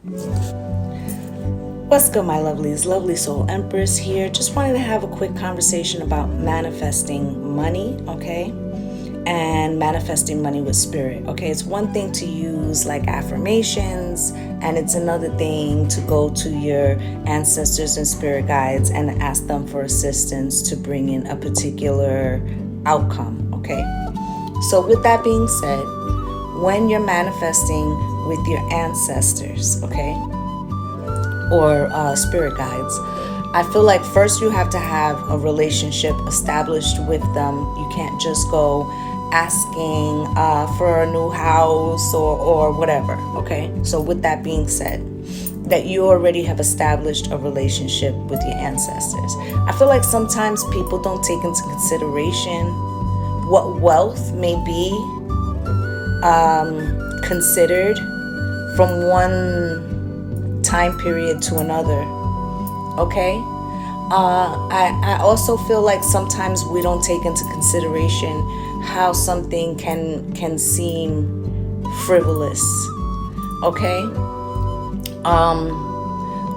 What's good, my lovelies? Lovely Soul Empress here. Just wanted to have a quick conversation about manifesting money, okay? And manifesting money with spirit, okay? It's one thing to use like affirmations, and it's another thing to go to your ancestors and spirit guides and ask them for assistance to bring in a particular outcome, okay? So with that being said, when you're manifesting with your ancestors, okay, or spirit guides, I feel like first you have to have a relationship established with them. You can't just go asking for a new house or whatever, okay? So with that being said, that you already have established a relationship with your ancestors. I feel like sometimes people don't take into consideration what wealth may be considered from one time period to another, okay? I also feel like sometimes we don't take into consideration how something can seem frivolous, okay?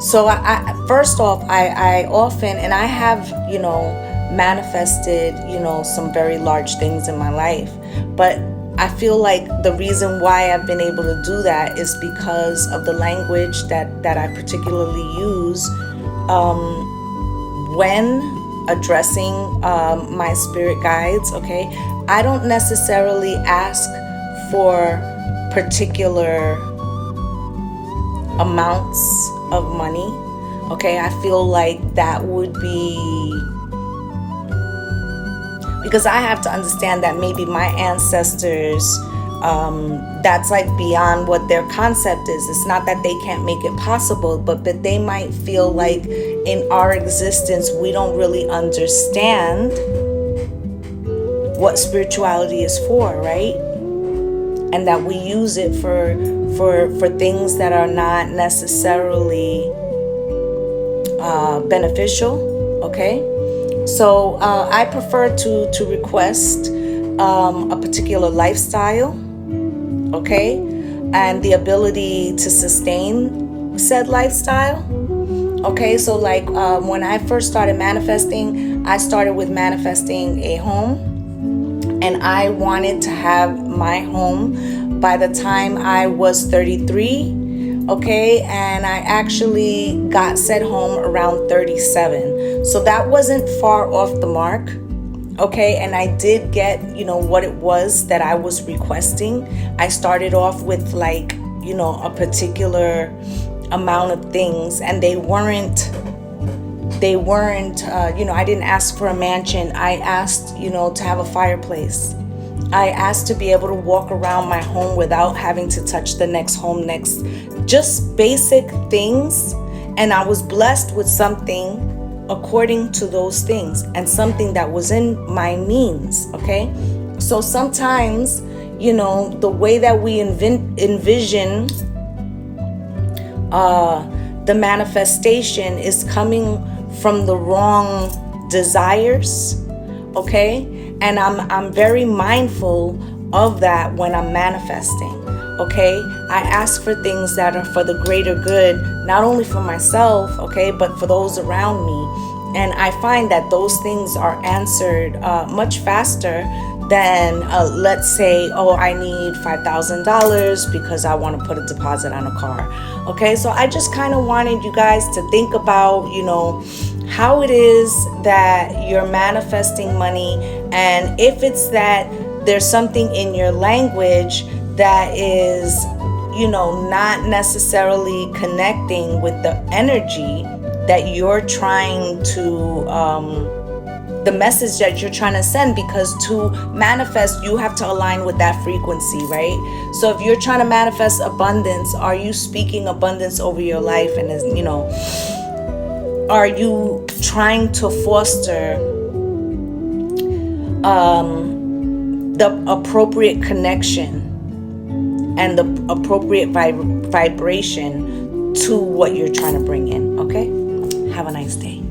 So I first off, I often, and I have, manifested, some very large things in my life, but I feel like the reason why I've been able to do that is because of the language that I particularly use when addressing my spirit guides, okay? I don't necessarily ask for particular amounts of money, okay? I feel like that would be, because I have to understand that maybe my ancestors, that's like beyond what their concept is. It's not that they can't make it possible, but they might feel like in our existence, we don't really understand what spirituality is for, right? And that we use it for things that are not necessarily beneficial, okay? So I prefer to request a particular lifestyle, okay, and the ability to sustain said lifestyle, okay. So like when I first started manifesting, I started with manifesting a home, and I wanted to have my home by the time I was 33. Okay, and I actually got said home around 37. So that wasn't far off the mark. Okay, and I did get, what it was that I was requesting. I started off with like, a particular amount of things, and they weren't, I didn't ask for a mansion. I asked, to have a fireplace. I asked to be able to walk around my home without having to touch the next home next. Just basic things. And I was blessed with something according to those things, and something that was in my means, okay? So sometimes, the way that we envision the manifestation is coming from the wrong desires, okay? And I'm very mindful of that when I'm manifesting, okay? I ask for things that are for the greater good, not only for myself, okay, but for those around me. And I find that those things are answered much faster than, let's say, I need $5,000 because I want to put a deposit on a car, okay? So I just kind of wanted you guys to think about, how it is that you're manifesting money, and if it's that there's something in your language that is, not necessarily connecting with the energy that you're trying to, the message that you're trying to send, because to manifest, you have to align with that frequency, right? So if you're trying to manifest abundance, are you speaking abundance over your life? And are you trying to foster the appropriate connection and the appropriate vibration to what you're trying to bring in, okay? Have a nice day.